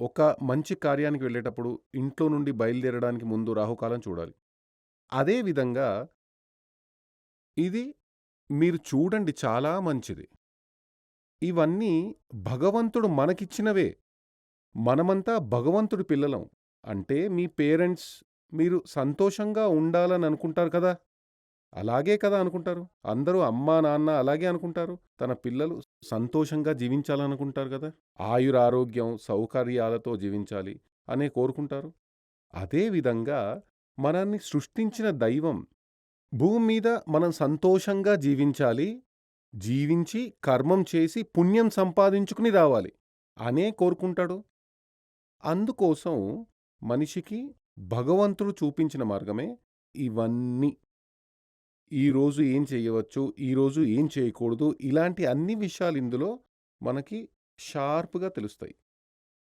ఒక మంచి కార్యానికి వెళ్ళేటప్పుడు ఇంట్లో నుండి బయలుదేరడానికి ముందు రాహుకాలం చూడాలి. అదే విధంగా ఇది మీరు చూడండి చాలా మంచిది. ఇవన్నీ భగవంతుడు మనకిచ్చినవే. మనమంతా భగవంతుడి పిల్లలం. అంటే మీ పేరెంట్స్ మీరు సంతోషంగా ఉండాలని అనుకుంటారు కదా! అలాగే కదా అనుకుంటారు. అందరూ అమ్మా, నాన్న అలాగే అనుకుంటారు. తన పిల్లలు సంతోషంగా జీవించాలనుకుంటారు గదా! ఆయురారోగ్యం, సౌకర్యాలతో జీవించాలి అనే కోరుకుంటారు. అదే విధంగా మనల్ని సృష్టించిన దైవం భూమి మీద మనం సంతోషంగా జీవించాలి. జీవించి, కర్మం చేసి, పుణ్యం సంపాదించుకుని రావాలి అనే కోరుకుంటాడు. అందుకోసం మనిషికి భగవంతుడు చూపించిన మార్గమే ఇవన్నీ. ఈరోజు ఏం చేయవచ్చు, ఈరోజు ఏం చేయకూడదు, ఇలాంటి అన్ని విషయాలు ఇందులో మనకి షార్ప్‌గా తెలుస్తాయి.